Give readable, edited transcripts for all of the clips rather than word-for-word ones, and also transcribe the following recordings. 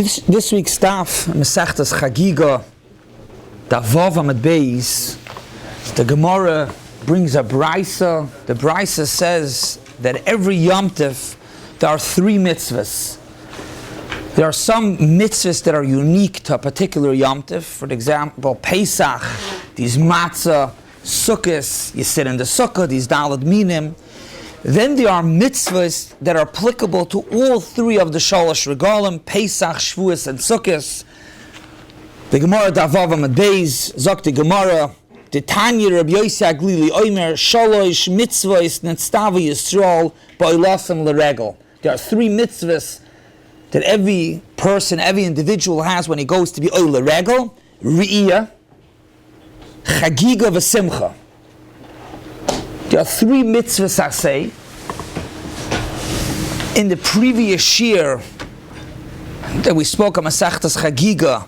This week's daf, Maseches Chagiga, Davav Amid Beis, the Gemera brings a brisa. The brisa says that every Yom Tov there are three mitzvahs. There are some mitzvahs that are unique to a particular Yom Tov. For example, Pesach, these matzah, Sukkos, you sit in the sukkah, these dalad minim. Then there are mitzvahs that are applicable to all three of the Shalosh Regalim, Pesach, Shavuos, and Sukkos. The Gemara Davav Amid Beis, Zok the Gemara, the Tanya Rabbi Yossi Aglili Omer, Shalosh mitzvahs netztavi Yisrael ba'olasam l'regel. There are three mitzvahs that every person, every individual has when he goes to be oil l'regel: Re'iyah, Chagiga, v'Simcha. There are three mitzvahs, I say. In the previous Shiur that we spoke of Maseches Chagiga,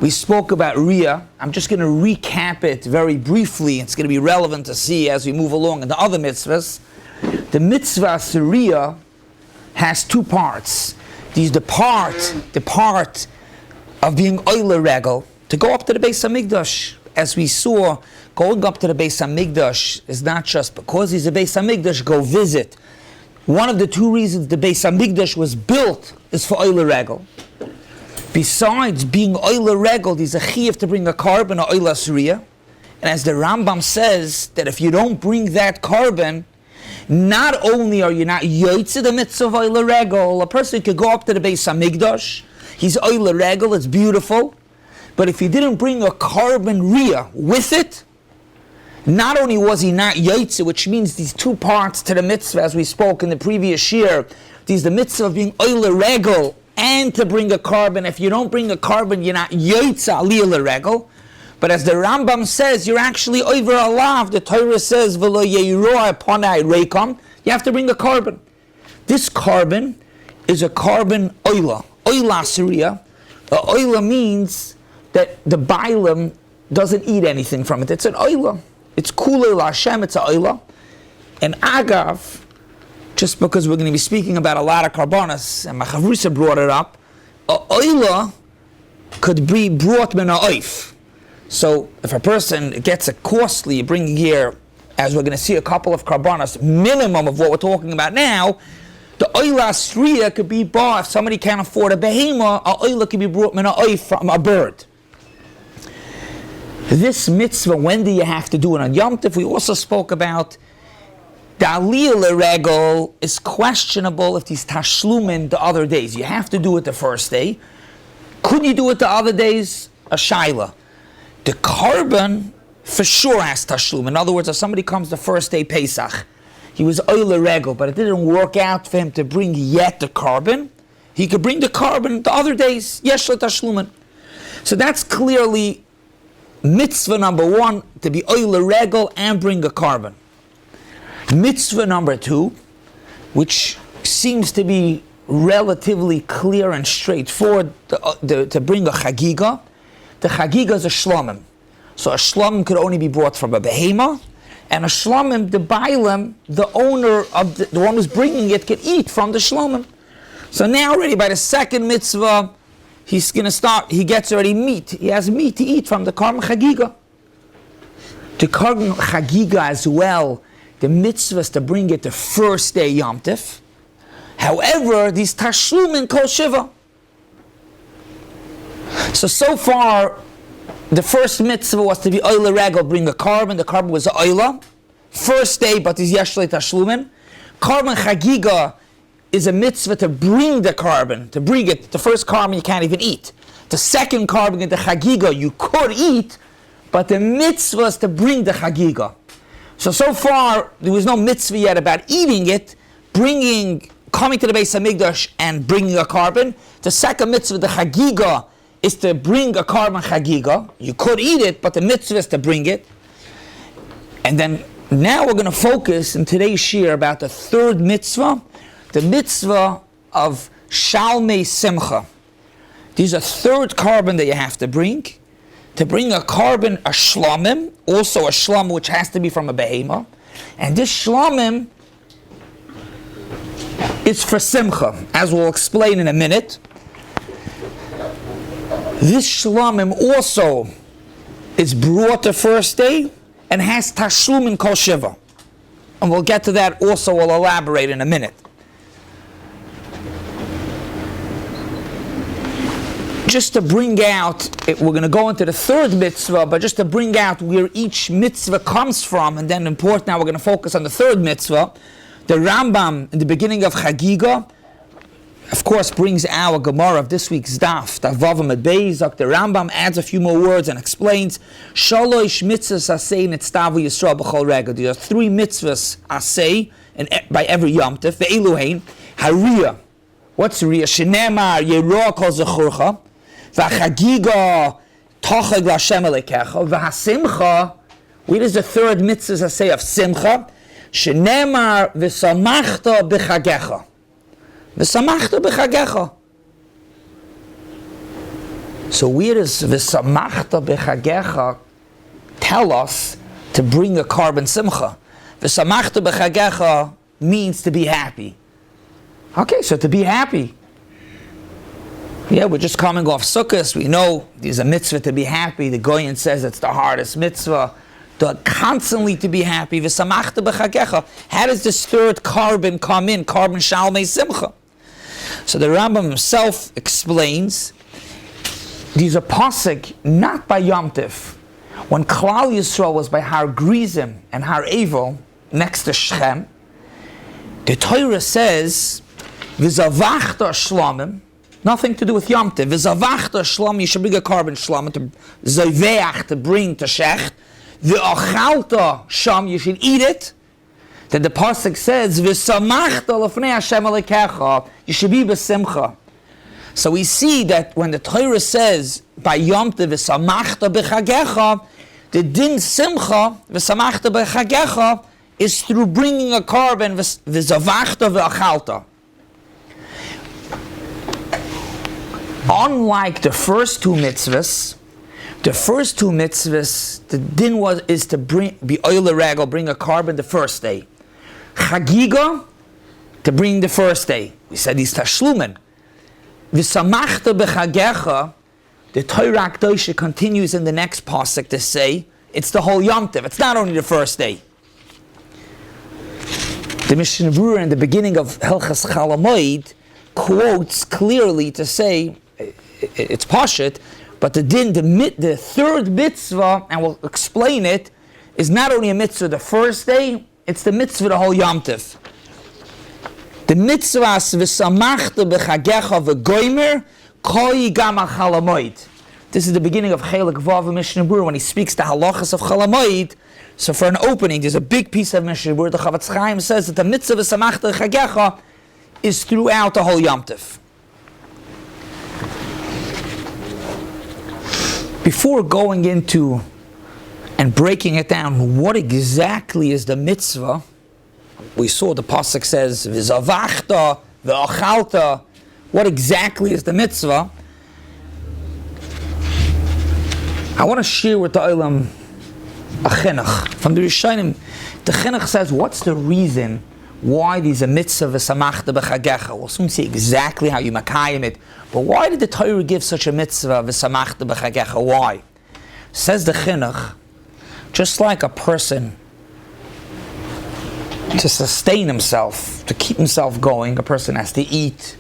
we spoke about Riyah. I'm just going to recap it very briefly. It's going to be relevant to see as we move along in the other mitzvahs. The mitzvah Riyah has two parts. The part of being oile regel, to go up to the Beis HaMikdash. As we saw, going up to the Beis HaMikdash is not just because he's a Beis HaMikdash, go visit. One of the two reasons the Beis HaMikdash was built is for oile regel. Besides being oile regel, there's a chiyuv to bring a carbon or oile asriya. And as the Rambam says, that if you don't bring that carbon, not only are you not yotzei the mitzvah of oile regel, a person could go up to the Beis HaMikdash, he's oile regel, it's beautiful, but if he didn't bring a carbon riyah with it, not only was he not yotzei, which means these two parts to the mitzvah, as we spoke in the previous Shiur, there's the mitzvah of being oile regel and to bring a carbon. If you don't bring a carbon, you're not yotzei aliyah regel. But as the Rambam says, you're actually over alav. The Torah says, "V'lo yeiroi ponai reikam." You have to bring a carbon. This carbon is a carbon oila asriya. Oila means that the bailam doesn't eat anything from it. It's an oila. It's kulei Hashem. It's an oila. And agav, just because we're going to be speaking about a lot of karbonas, and Machavrusa brought it up, a oila could be brought min ha'oif. So if a person gets a costly, bringing here, as we're going to see a couple of karbonas, minimum of what we're talking about now, the oila asriya could be bought. If somebody can't afford a behema, a oila could be brought min ha'oif from a bird. This mitzvah, when do you have to do it on Yom Tov? We also spoke about the aliyah l'regel is questionable if these tashlumin the other days. You have to do it the first day. Could you do it the other days? A shaila. The carbon for sure has tashlum. In other words, if somebody comes the first day Pesach, he was oile regel, but it didn't work out for him to bring yet the carbon, he could bring the carbon the other days. Yesh le tashlumin. So that's clearly mitzvah number one, to be oile regel and bring a carbon. Mitzvah number two, which seems to be relatively clear and straightforward, to bring a chagiga. The chagiga is a shlomim. So a shlomim could only be brought from a behema, and a shlomim, the bailam, the owner of the one who's bringing it, can eat from the shlomim. So now already by the second mitzvah, he's going to start, he gets already meat. He has meat to eat from the carbon chagiga. The carbon chagiga as well, the mitzvah is to bring it the first day Yom Tov. However, these tashlumin kol shiva. So far, the first mitzvah was to be oile regel, bring a carbon. The carbon was oila. First day, but is yesh le tashlumin. Carbon chagiga is a mitzvah to bring the carbon, to bring it. The first carbon you can't even eat. The second carbon in the chagiga you could eat, but the mitzvah is to bring the chagiga. So far, there was no mitzvah yet about eating it, coming to the Beis HaMikdash and bringing a carbon. The second mitzvah, the chagiga, is to bring a carbon chagiga. You could eat it, but the mitzvah is to bring it. And then now we're going to focus in today's shiur about the third mitzvah, the mitzvah of Shalmei Simcha. There's a third carbon that you have to bring. To bring a carbon, a shlomim, also a shlom which has to be from a behema. And this shlomim is for Simcha, as we'll explain in a minute. This shlamim also is brought the first day and has tashlum in kol shiva. And we'll get to that also, we'll elaborate in a minute. Just to bring out, we're going to go into the third mitzvah, but just to bring out where each mitzvah comes from, and then important, now we're going to focus on the third mitzvah. The Rambam, in the beginning of Chagiga, of course, brings our Gemara of this week's daf, Vavam at Beis. The Rambam adds a few more words and explains, Shalosh mitzvahs asay nitztavu Yisrael b'chol rega. There are 3 mitzvahs asay by every Yom Tov. Ve'eluhein, hariyah. What's riyah? Shenemar yeroah kol zechurcha. V'chagiga tocheg l'Hashem elekecha. V'hasimcha. Where is the third mitzvah say of simcha? Shenemar v'samachta b'chagecha. V'samachta b'chagecha. So where does v'samachta b'chagecha tell us to bring a carbon simcha? V'samachta b'chagecha means to be happy. Okay, so to be happy. Yeah, we're just coming off Sukkot. We know there's a mitzvah to be happy. The Goyen says it's the hardest mitzvah. Constantly to be happy. V'samachta b'chagecha. How does this third carbon come in? Carbon Shalmei Simcha. So the Rambam himself explains, there's a pasuk not by Yom Tov. When Klal Yisrael was by Har Grizim and Har Evel, next to Shechem, the Torah says, V'zavachta shlamim, nothing to do with Yom Tov. V'zavachta shlamim, you should bring a carbon shlamim to zoveach, to bring to Shech. V'achalta sham, you should eat it. Then the pasuk says, "V'samachta lefnei Hashem elekecha," you should be b'simcha. So we see that when the Torah says by Yom Tov "V'samachta b'chagecha," the din simcha "V'samachta b'chagecha" is through bringing a carbon "V'zavachta v'achalta." Unlike the first 2 mitzvahs, the din is to be oil regal, bring a carbon the first day. Chagiga, to bring the first day. We said these tashlumen. V'samachta b'chagecha, the Torah Kedosha continues in the next pasuk to say, it's the whole Yom Tov. It's not only the first day. The Mishnah Berurah in the beginning of Hilchas Chalamoid quotes clearly to say, it's Pashut, but the din, the third mitzvah, and we'll explain it, is not only a mitzvah the first day, it's the mitzvah the whole Yom Tov. The mitzvah is v'samachta b'chagecha v'goymer koi gam chalamoid. This is the beginning of Chelik Vav of Mishnah Berurah when he speaks the halachas of Chalamoid. So for an opening, there's a big piece of Mishnah Berurah. The Chaim says that the mitzvah v'samachta b'chagecha is throughout the whole Yom Tov. Before going into and breaking it down, what exactly is the mitzvah? We saw the pasuk says v'zavachta v'achalta. What exactly is the mitzvah? I want to share with the Olam a chinuch from the Rishonim. The chinuch says, what's the reason why there's a mitzvah v'samachta b'chagecha? We'll soon see exactly how you makayim it. But why did the Torah give such a mitzvah v'samachta b'chagecha? Why? Says the chinuch, just like a person, to sustain himself, to keep himself going, a person has to eat,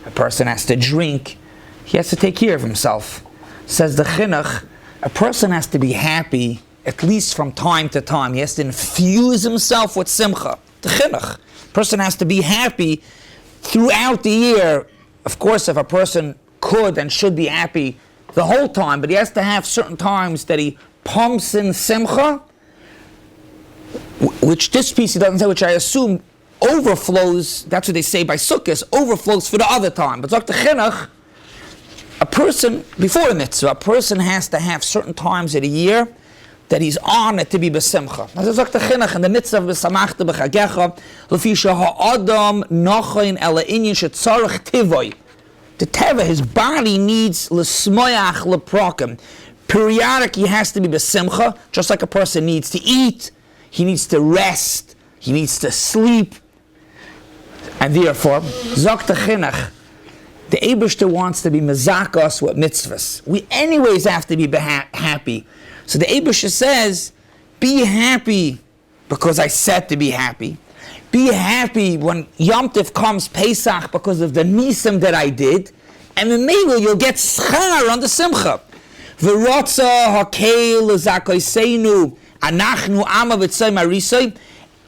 a person has to drink, he has to take care of himself. Says the chinuch, a person has to be happy at least from time to time. He has to infuse himself with simcha. The chinuch. A person has to be happy throughout the year. Of course, if a person could and should be happy the whole time, but he has to have certain times that he pumps in simcha, which this piece he doesn't say, which I assume overflows, that's what they say by Sukkot, overflows for the other time. But Dr. Chinuch, a person, before a mitzvah, a person has to have certain times of the year that he's on it to be besimcha. As Dr. Chinuch in the mitzvah of besamachta b'chagecha, l'fisha ha'adam nochayin ela inyan shetzarech tivoy. The teva, his body needs l'smoyach l'prokim. Periodic, he has to be besimcha, just like a person needs to eat, he needs to rest, he needs to sleep. And therefore, Dr. Chinuch, The Eibishter wants to be mezakas with mitzvahs. We anyways have to be happy. So the Eibishter says, be happy because I said to be happy. Be happy when Yom Tov comes, Pesach, because of the nisim that I did. And then maybe you'll get schar on the Simcha. V'rotza hakeil zakoiseinu anachnu ama v'tzay marisay.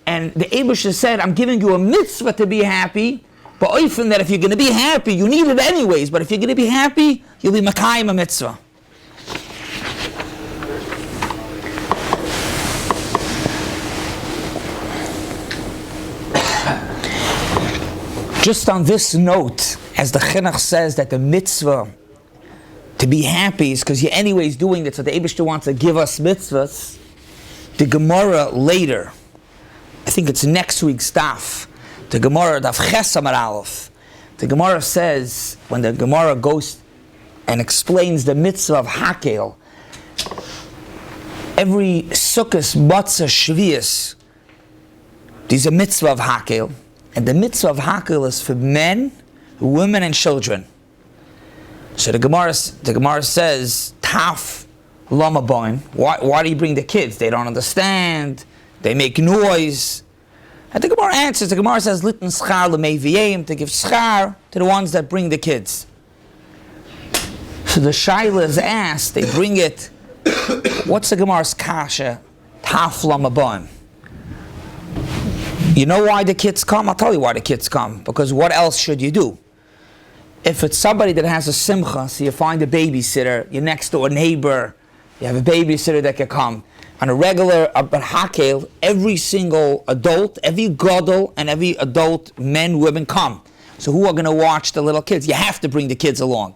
And the Eibishter said, I'm giving you a mitzvah to be happy, but often that if you're going to be happy, you need it anyways. But if you're going to be happy, you'll be makayim a mitzvah. Just on this note, as the Chinuch says that the mitzvah to be happy is because you're anyways doing it, so the Eibishter wants to give us mitzvahs. The Gemera later, I think it's next week's daf, the Gemera daf Ches Amar Aleph, the Gemera says, when the Gemera goes and explains the mitzvah of Hakel, every Sukkos, Matzah, Shvius, there's a mitzvah of Hakel. And the mitzvah of Hakel is for men, women, and children. So the Gemara says, Taf lama boim. Why do you bring the kids? They don't understand. They make noise. And the Gemara answers. The Gemara says, Litin schar l'meviyim, to give schar to the ones that bring the kids. So the shaila is asked. They bring it. What's the Gemara's kasha? Taf lama boim. You know why the kids come? I'll tell you why the kids come. Because what else should you do? If it's somebody that has a simcha, so you find a babysitter, your next door neighbor, you have a babysitter that can come. On a regular, but hakel, every single adult, every gadol, and every adult, men, women come. So who are going to watch the little kids? You have to bring the kids along.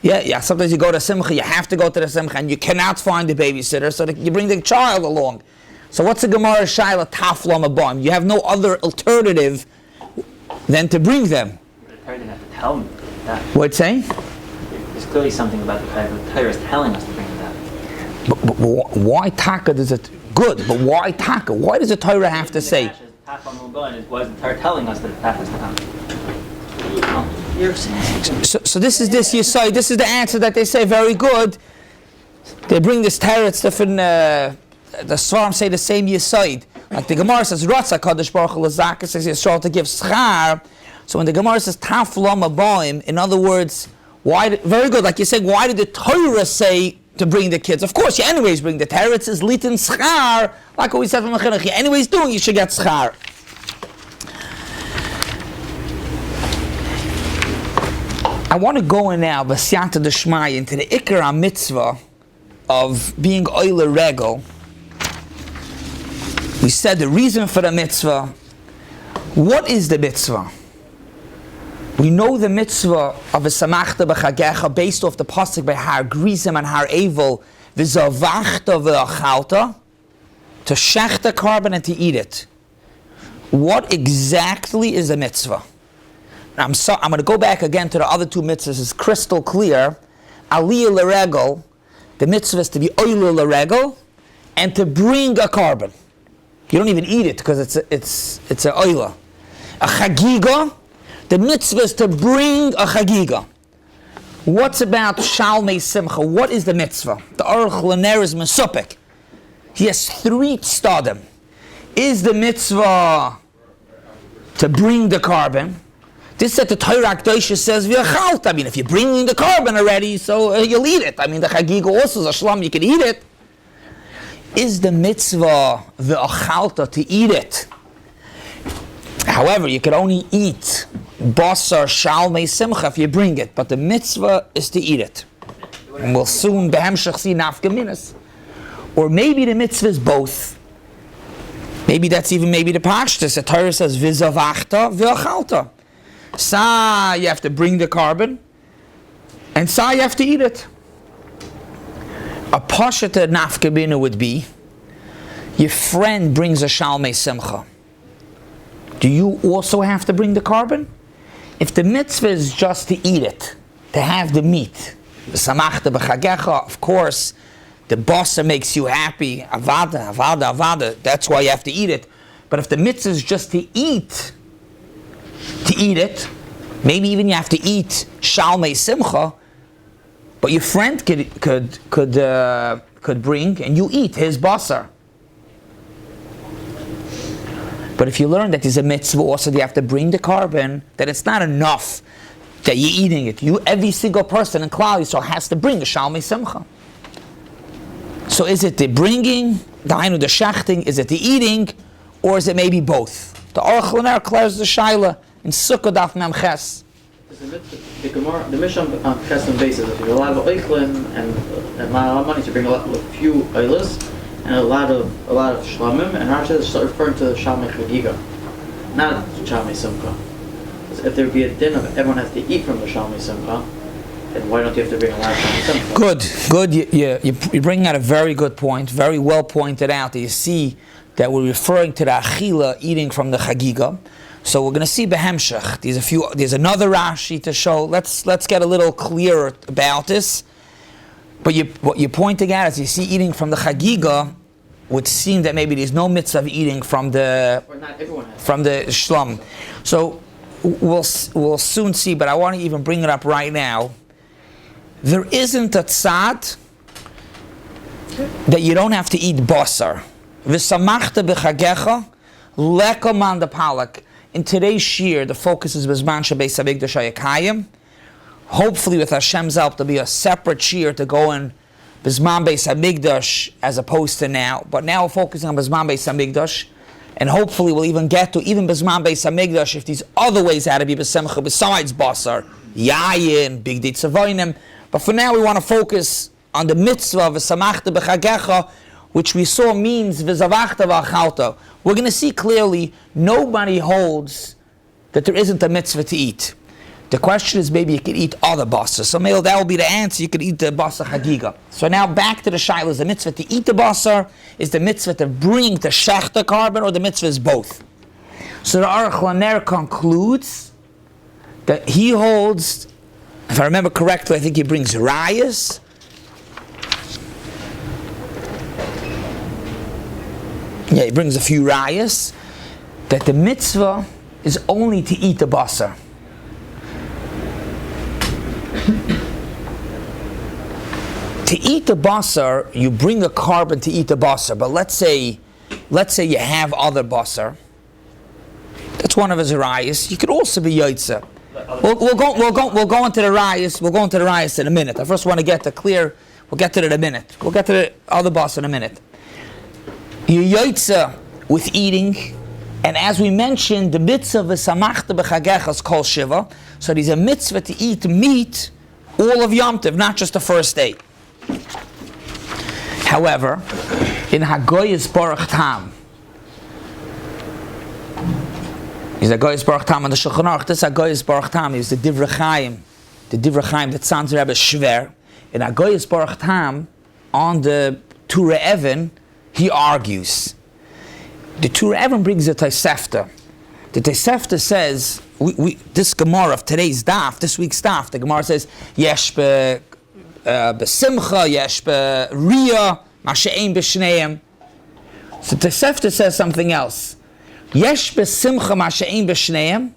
Yeah. Sometimes you go to simcha, you have to go to the simcha, and you cannot find the babysitter, so you bring the child along. So what's the Gemara Shaila Taf Lama Bam? You have no other alternative than to bring them. The Torah didn't have to tell me that. What's saying? There's clearly something about the Torah. The Torah is telling us to bring that. But why Taka does it? Good, but why Taka? Why does the Torah have to say? Taf Lama Bam was the Torah telling us that Taf is the Taf. So this is this you say. This is the answer that they say. Very good. They bring this Torah. It's different. The Svarim say the same Yesod. Like the Gemara says, Ratza Kadosh Baruch Hu L'Zaka says Yisrael to give schar. So when the Gemara says Taf Lama Boim, in other words, very good, like you said, why did the Torah say to bring the kids? Of course, you anyways bring the Torah. It says Litin schar, like what we said from the Chinuch. You anyways doing, you should get schar. I want to go in now, B'siyata D'Shmai, into the Ikar mitzvah of being Oile Regel. We said the reason for the mitzvah. What is the mitzvah? We know the mitzvah of a samachta b'chagecha based off the pasuk by Har Grizim and Har Evel, v'zavachta v'achalta, to shech the carbon and to eat it. What exactly is a mitzvah? Now I'm going to go back again to the other two mitzvahs. It's crystal clear. Aliyah l'regel, the mitzvah is to be oile l'regel, and to bring a carbon. You don't even eat it because it's a oila. A chagiga, the mitzvah is to bring a chagiga. What's about Shalmei Simcha? What is the mitzvah? The Aruch Laner is Mesupik. He has 3 stadim. Is the mitzvah to bring the carbon? This that the Torah Akdosha says v'achalt. I mean, if you're bringing the carbon already, so you'll eat it. I mean, the chagiga also is a shlam, you can eat it. Is the mitzvah v'achalta to eat it? However, you can only eat basar shalmei simcha if you bring it, but the mitzvah is to eat it. And we'll soon behemshach see nafkaminas. Or maybe the mitzvah is both. Maybe that's even the pashtus. The Torah says v'zavachta v'achalta. Sa, you have to bring the carbon, and sa, you have to eat it. A pashata nafkamina would be, your friend brings a shalmei simcha. Do you also have to bring the carbon? If the mitzvah is just to eat it, to have the meat, the samachta b'chagecha, of course, the basa makes you happy, avada, that's why you have to eat it. But if the mitzvah is just to eat it, Maybe even you have to eat Shalmei Simcha, but your friend could bring and you eat his basar. But if you learn that there's a mitzvah also that you have to bring the carbon, that it's not enough that you're eating it. Every single person in Klal Yisrael has to bring a Shalmei Simcha. So is it the bringing, the shachting, is it the eating, or is it maybe both? The Aruch LaNer declares the Shaila in Sukkah Daf Mem Ches. The Gemara, the Mishnah on Ches and Beis is if you're allowed of Eichlin and a lot of money to bring a few Eilis and a lot of Shlamim, and Rashi is referring to Shalmei Chagiga, not Shalmei Simcha. If there would be a din of everyone has to eat from the Shalmei Simcha, then why don't you have to bring a lot of Shalmei Simcha? Good. You're bringing out a very good point, very well pointed out. That you see that we're referring to the Achila eating from the Chagiga. So we're going to see Behemshech. There's another Rashi to show. Let's get a little clearer about this. But what you're pointing out is you see eating from the Chagiga would seem that maybe there's no mitzvah of eating from the Shlom. So we'll soon see, but I want to even bring it up right now. There isn't a tzad that you don't have to eat basar. V'samachta b'chagecha lekoman de palak. In today's shiur, the focus is Bizman Beis Hamikdash Chaim. Hopefully, with Hashem's help, there'll be a separate shiur to go in Bizman Beis Hamikdash as opposed to now. But now we're focusing on Bizman Beis Hamikdash, and hopefully we'll even get to even Bizman Beis Hamikdash if these other ways how to be B'Simcha besides basar, yayin, big ditzavonim. But for now, we want to focus on the mitzvah of V'samachta b'chagecha, which we saw means V'zavachta v'achalta. We're going to see clearly nobody holds that there isn't a mitzvah to eat. The question is maybe you could eat other basar. So maybe that will be the answer. You could eat the basar Chagiga. So now back to the shaila. Is the mitzvah to eat the basar? Is the mitzvah to bring the shechta carbon? Or the mitzvah is both? So the Aruch LaNer concludes that he holds, if I remember correctly, I think he brings rayas. Yeah, he brings a few rayas that the mitzvah is only to eat the basar. To eat the basar, you bring a carbon to eat the basar. But let's say you have other basar. That's one of his rayas. You could also be yaitza. We'll go into the rayas. We'll go into the rayas in a minute. I first want to get the clear. We'll get to it in a minute. We'll get to the other basar in a minute. You yaitza with eating, and as we mentioned, the mitzvah v'samachta b'chagecha is kol shiva. So there's a mitzvah to eat meat all of Yom Tov, not just the first day. However, in Hagoyes Baruch Tam, he's Hagoyes Baruch Tam on the Shulchan Aruch. This Hagoyes Baruch Tam is the Divrei Chaim that sounds Rebbe Shver. In Hagoyes Baruch Tam, on the Tura Even, he argues. The Tura Even brings a Tosefta. The Tosefta says, this Gemara of today's daf, this week's daf, the Gemara says, Yesh b'simcha, yesh b'riya, ma she'ein b'shneim. So Tosefta says something else. Yesh b'simcha, ma she'ein b'shneim.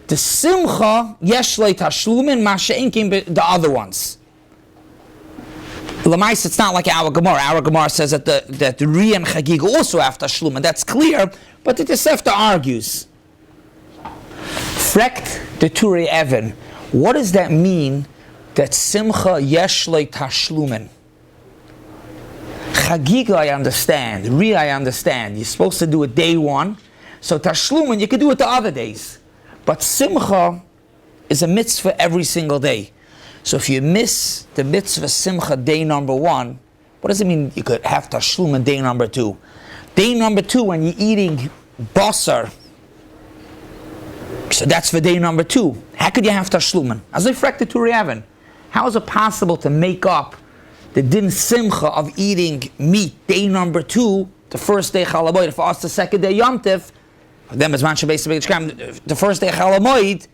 The simcha, yesh lei tashlumin, ma she'ein kim the other ones. Lamais, it's not like our Gemara. Our Gemara says that the Ri and Chagiga also have Tashlum, and that's clear, but the Tosefta argues. Frekt the Turei Even. What does that mean that Simcha yesh lei Tashlumen? Chagiga I understand, Ri I understand. You're supposed to do it day one, so Tashlumen you can do it the other days. But Simcha is a mitzvah every single day. So if you miss the mitzvah Simcha day number one, what does it mean you could have Tashlum on day number two? Day number two, when you're eating basar, so that's for day number two. How could you have Tashlum? As I fracted to Re'avin, how is it possible to make up the din Simcha of eating meat day number two, the first day Chalamoid, for us the second day Yom Tov, for them as the first day Chalamoid,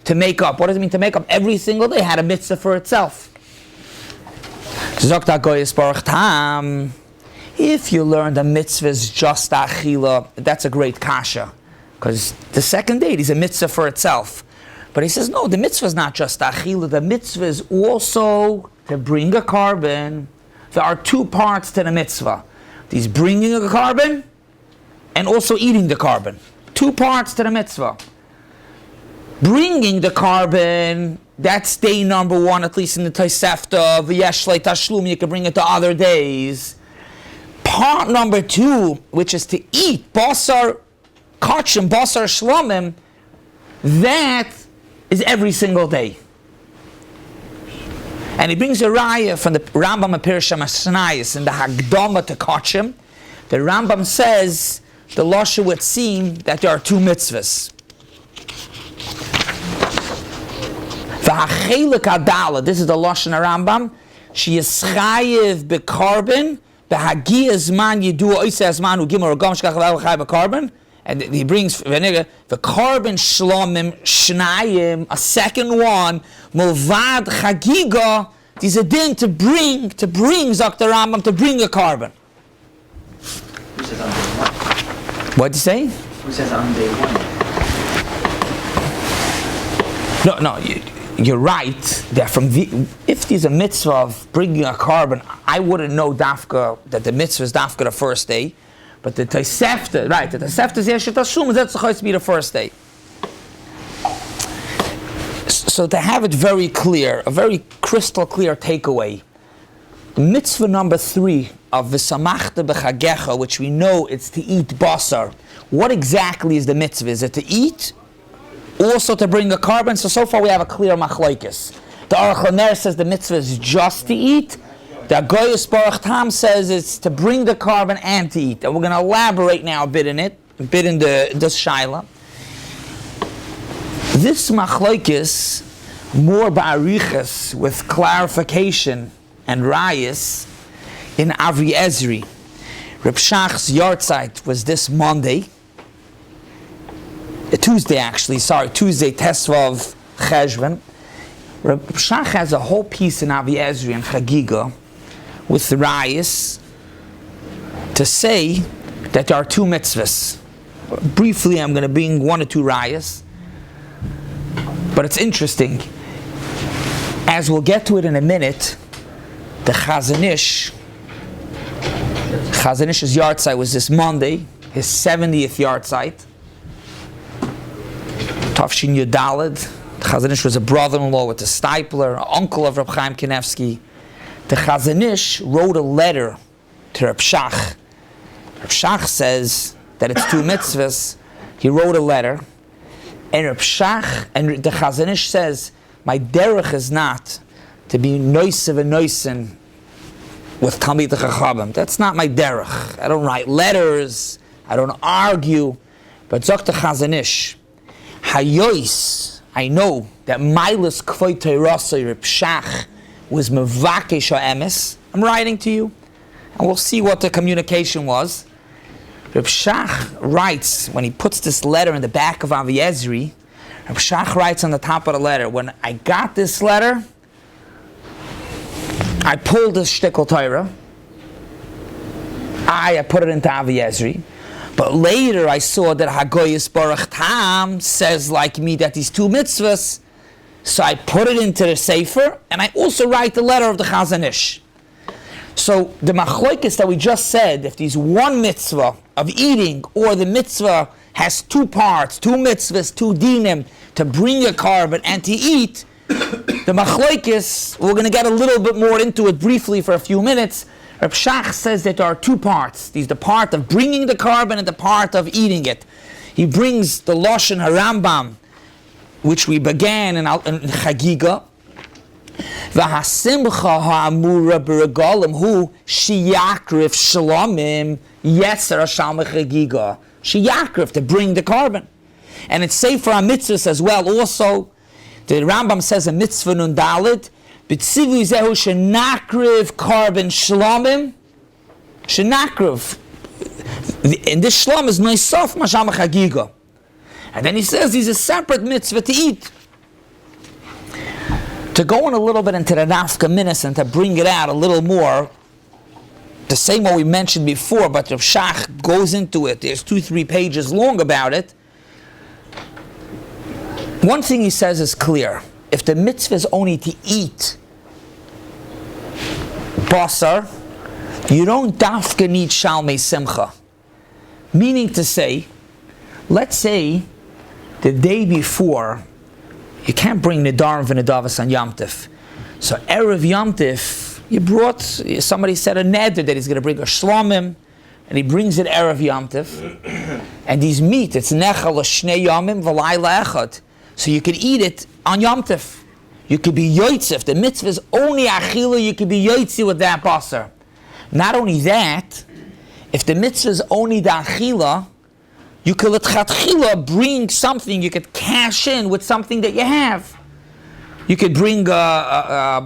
to make up? What does it mean to make up? Every single day had a mitzvah for itself. If you learn the mitzvah is just achila, that's a great kasha. Because the second day is a mitzvah for itself. But he says, no, the mitzvah is not just achila. The mitzvah is also to bring a carbon. There are two parts to the mitzvah. There's bringing a carbon and also eating the carbon. Two parts to the mitzvah. Bringing the carbon, that's day number one, at least in the Tosefta. V'yesh le tashlum, you can bring it to other days. Part number two, which is to eat basar kachim, basar shlomim, that is every single day. And he brings a raya from the Rambam Apirsham Asnayis in the Hagdama to Kachim. The Rambam says the Lashon would seem that there are two mitzvahs. V'hachelik adala, this is the Lashon Rambam. She is chayiv bekarbon, b'hagia zman yidu oiseh zman ugimor ogam shkach v'chai bekarbon. And he brings the carbon shlomim shnayim, a second one, mulvad chagiga. There's a din to bring Zok the Rambam, to bring a carbon. Who says on day one? What'd you say? Who says on day one? No, you're right. That if there's a mitzvah of bringing a carbon, I wouldn't know dafka that the mitzvah is dafka the first day. But the Tosefta, right, the Tosefta is Yeshet Hashum, that's supposed to be the first day. So to have it very clear, a very crystal clear takeaway, mitzvah number 3 of V'samachta b'chagecha, which we know it's to eat basar. What exactly is the mitzvah? Is it to eat? Also to bring a carbon? So far we have a clear machlokes. The Aruch LaNer says the mitzvah is just to eat. The Agoyus Baruch Tam says it's to bring the carbon and to eat. And we're going to elaborate now a bit in this shaila. This machlokes, more ba'arichas, with clarification and rayas, in Avri Ezri. Reb Shach's yahrzeit was this Monday. Tuesday, Tesvav Cheshvan. Reb Shach has a whole piece in Avri Ezri and Chagiga, with the rayas to say that there are two mitzvahs. Briefly, I'm going to bring 1 or 2 rayas, but it's interesting. As we'll get to it in a minute, the Chazinish's yahrzeit was this Monday, his 70th yahrzeit. Tafshin Yudalid. The Chazanish was a brother-in-law with the Stipler, uncle of Reb Chaim Kanevsky. The Chazanish wrote a letter to Reb Shach. Reb Shach says that it's 2 mitzvahs. He wrote a letter, and Reb Shach, and the Chazanish says, my derech is not to be noisev and noisen with Talmid Chachamim. That's not my derech. I don't write letters. I don't argue. But Zok the Chazanish, Hayois, I know that Milas Kvoy Teirasai Reb Shach was mevakesh ha'emes. I'm writing to you, and we'll see what the communication was. Reb Shach writes, when he puts this letter in the back of Avi Ezri, Reb Shach writes on the top of the letter, when I got this letter, I pulled this shtickle Torah. I put it into Avi Ezri. But later I saw that Hagoyis Baruch Tam says like me that these 2 mitzvahs. So I put it into the Sefer, and I also write the letter of the Chazanish. So the machlokes that we just said, if there's 1 mitzvah of eating, or the mitzvah has 2 parts, 2 mitzvahs, 2 dinim, to bring a carbon and to eat, the machlokes, we're going to get a little bit more into it briefly for a few minutes. Reb Shach says that there are 2 parts. There's the part of bringing the carbon and the part of eating it. He brings the Lashon HaRambam, which we began in Chagiga. V'hasimcha ha'amura b'regalim hu shiyakrif shalomim yeser Shalmei Chagiga. Shiyakrif, to bring the carbon. And it's safe for our mitzvahs as well. Also, the Rambam says in mitzvah nun dalid, b'tzivu zehu shenakriv carbon shalomim. Shenakriv. And this shalom is noisof Shalmei Chagiga. And then he says he's a separate mitzvah to eat. To go in a little bit into the nafka minas and to bring it out a little more, the same way we mentioned before, but the Shach goes into it. There's 2-3 pages long about it. One thing he says is clear. If the mitzvah is only to eat basar, you don't dafka need Shalmei Simcha. Meaning to say, let's say the day before, you can't bring Nidarim v'Nidavas on Yom Tif. So Erev Yom Tif, somebody said a neder that he's going to bring a shlomim, and he brings it Erev Yom Tif. And these meat, it's nechal l'shnei yomim v'layla echad. So you could eat it on Yom Tif. You could be yoitzi. If the mitzvah is only achila, you could be yoitzi with that basar. Not only that, if the mitzvah is only the achila, you could let chatchila bring something, you could cash in with something that you have. You could bring a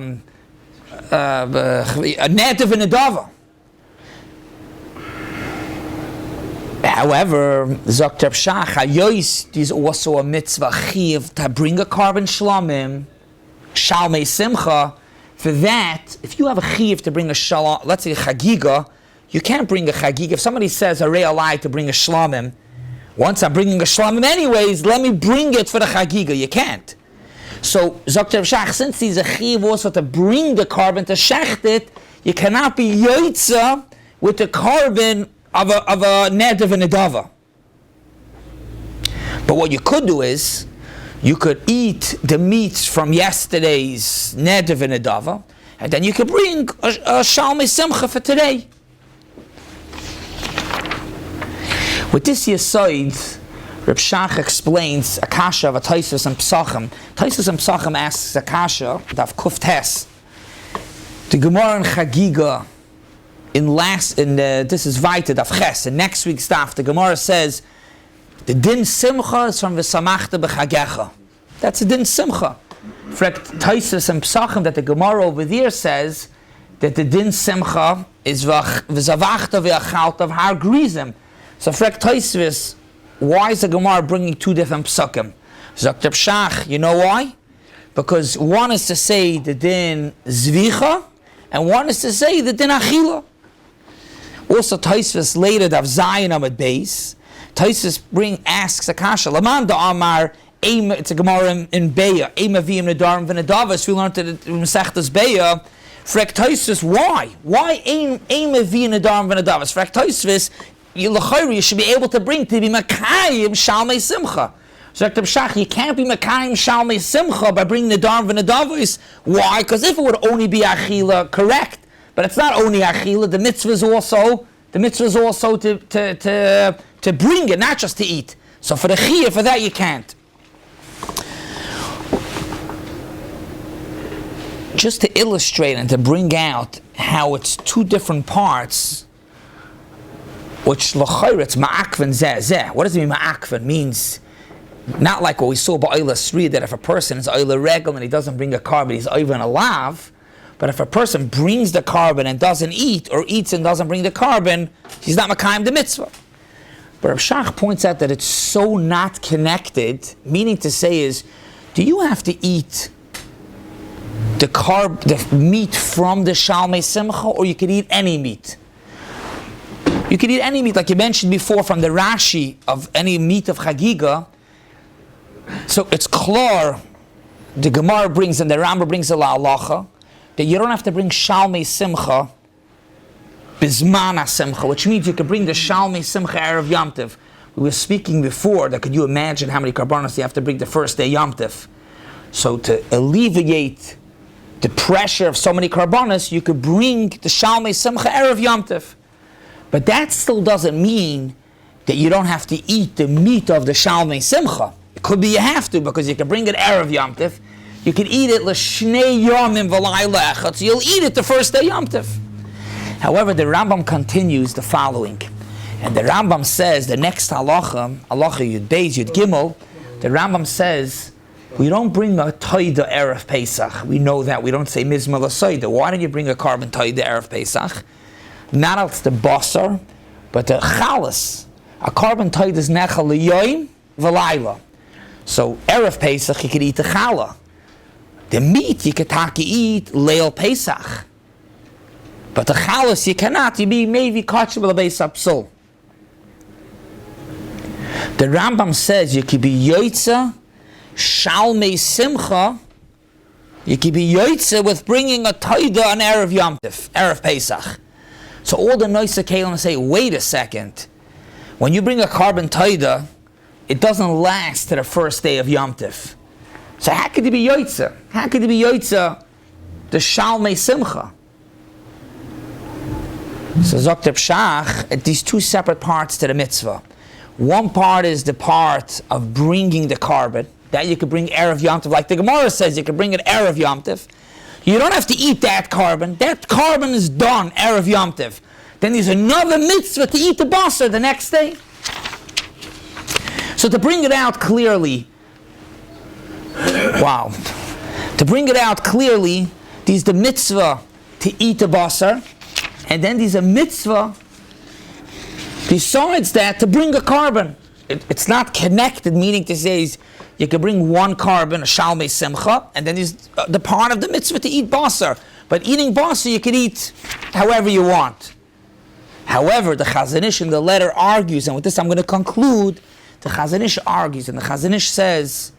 native and a dava. However, Dr. Pshach, Hayois is also a mitzvah chiv to bring a carbon shlamim, Shalmei Simcha. For that, if you have a chiv to bring a shalom, let's say a chagiga, you can't bring a chagiga. If somebody says a re'alai to bring a shlamim, once I'm bringing a shlamim anyways, let me bring it for the chagiga. You can't. So, Dr. Pshach, since he's a chiv also to bring the carbon to shecht it, you cannot be yoitza with the carbon of a neder and a dava. But what you could do is, you could eat the meats from yesterday's neder and a dava, and then you could bring a Shalmei Simcha for today. With this yesod, Reb Shach explains a kasha of a Taisus and Psachim. Taisus and Psachim asks a kasha, Daf Kuf Tes. The Gemara in Chagiga, this is Vaita Daf Ches, in next week's Daf, the Gemara says, the din simcha is from v'samachta b'chagecha. That's a din simcha. For Taisus and Psachim that the Gemara over there says that the din simcha is v'zavachta v'achalta of har grizim. So for Taisus, why is the Gemara bringing two different psukim? Dr. Pshach, you know why? Because one is to say the din zvicha, and one is to say the din achila. Also, Taisus later Dav Zayin Amud Beis. Taisus asks a kasha. Laman da Amar. It's a Gemara in Beya. Eima v'im nedarim v'nedavas. We learned it in Masechtas Beya. Frek Taisus, why? Why eima v'im nedarim v'nedavas? Frek Taisus, you should be able to bring to be Makayim Shalmei Simcha. So Dr. Pshach, you can't be Makayim Shalmei Simcha by bringing nedarim v'nedavas. Why? Because if it would only be achila, correct. But it's not only achila. The mitzvah is also to bring it, not just to eat. So for the chiyah, for that you can't. Just to illustrate and to bring out how it's two different parts, which l'chayr it's ma'akven zeh. What does it mean ma'akven? Means not like what we saw by Oila Sri, that if a person is Oila Regel and he doesn't bring a carbon, he's even alav. But if a person brings the carbon and doesn't eat, or eats and doesn't bring the carbon, he's not makayim the mitzvah. But Rav Shach points out that it's so not connected, meaning to say is, do you have to eat the meat from the Shalmei Simcha, or you could eat any meat? You could eat any meat, like you mentioned before from the Rashi of any meat of Chagiga. So it's klar, the Gemara brings and the Rambam brings a la'alacha, that you don't have to bring Shalmei Simcha, Bizman Simcha, which means you could bring the Shalmei Simcha Erev Yom Tiv. We were speaking before that could you imagine how many karbanos you have to bring the first day Yom Tiv. So to alleviate the pressure of so many karbanos, you could bring the Shalmei Simcha Erev Yom Tiv. But that still doesn't mean that you don't have to eat the meat of the Shalmei Simcha. It could be you have to, because you can bring it Erev Yom Tiv. You can eat it l'shnei yomim v'layla echad, so you'll eat it the first day Yom Tiv. However, the Rambam continues the following. And the Rambam says, the next halacha Yud Beis, Yud Gimel, the Rambam says, we don't bring a toida Erev Pesach. We know that. We don't say mizma l'soida. Why don't you bring a carbon toida Erev Pesach? Not else the basar, but the chalas. A carbon toida is nechal l'yoyim v'layla. So Erev Pesach, you could eat the challah. The meat you could eat Leil Pesach. But the chalas you cannot. You be maybe kachim l'beis apsul. The Rambam says you could be yoitza Shalmei Simcha, you can be yoitze with bringing a taida on Erev Yom Tov, Erev Pesach. So all the noise kalim say, wait a second. When you bring a carbon taida, it doesn't last to the first day of Yom Tov. So how could it be yoitze? How could it be yoitze the Shalmei Simcha? So Dr. Pshach, these two separate parts to the mitzvah. One part is the part of bringing the carbon. That you could bring Erev Yom Tov. Like the Gemera says, you could bring it Erev Yom Tov. You don't have to eat that carbon. That carbon is done, Erev Yom Tov. Then there's another mitzvah to eat the basar the next day. So to bring it out clearly, wow. To bring it out clearly, there's the mitzvah to eat the basar, and then there's a mitzvah besides that to bring a carbon. It's not connected, meaning to say you can bring one carbon, a Shalmei Simcha, and then there's the part of the mitzvah to eat basar. But eating basar, you can eat however you want. However, the Chazon Ish in the letter argues, and with this I'm going to conclude, the Chazon Ish argues, and the Chazon Ish says,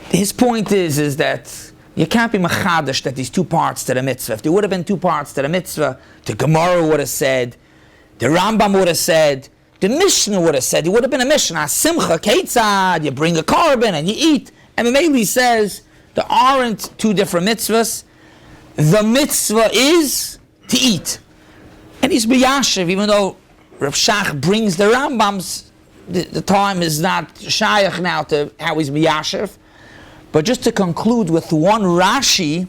his point is that you can't be machadash that these two parts to the mitzvah. If there would have been two parts to the mitzvah, the Gemara would have said, the Rambam would have said, the Mishnah would have said, it would have been a Mishnah, Simcha, Ketzad, you bring a carbon and you eat. And Mameli says, there aren't two different mitzvahs. The mitzvah is to eat. And he's b'yashiv, even though Rav Shach brings the Rambams, the time is not shayach now to how he's b'yashiv. But just to conclude with one Rashi,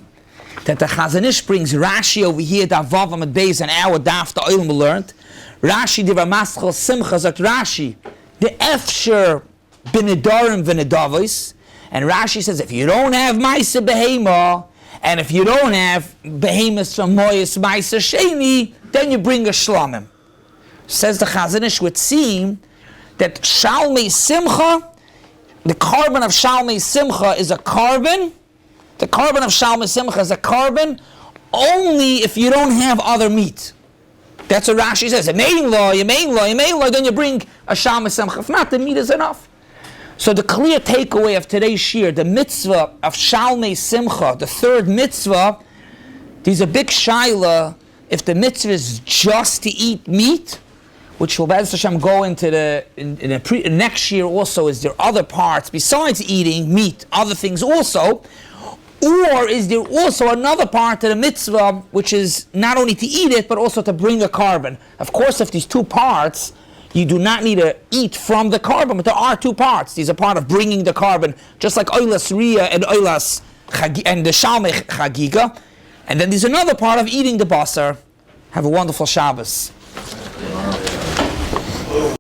that the Chazon Ish brings Rashi over here, the Vav and Beis, and our daf, the Olam learned. Rashi diva maschal simcha sagt Rashi the efsher b'nedarim v'nedavos, and Rashi says if you don't have ma'aser behema and if you don't have behemoths from moyes ma'aser sheni, then you bring a shlamim. Says the Chazon Ish would seem that Shalmei Simcha, the carbon of Shalmei Simcha is a carbon. The carbon of Shalmei Simcha is a carbon only if you don't have other meat. That's what Rashi says. You main law, then you bring a Shalmei Simcha. If not, the meat is enough. So the clear takeaway of today's shiur, the mitzvah of Shalmei Simcha, the third mitzvah, there's a big shaila if the mitzvah is just to eat meat, which will Beis Hashem go into the next year also. Is there other parts besides eating meat, other things also? Or is there also another part of the mitzvah which is not only to eat it but also to bring a carbon? Of course, if these two parts, you do not need to eat from the carbon, but there are two parts. These are part of bringing the carbon, just like Oilas Riyah and Oilas and the Shalmei Chagiga. And then there's another part of eating the basar. Have a wonderful Shabbos.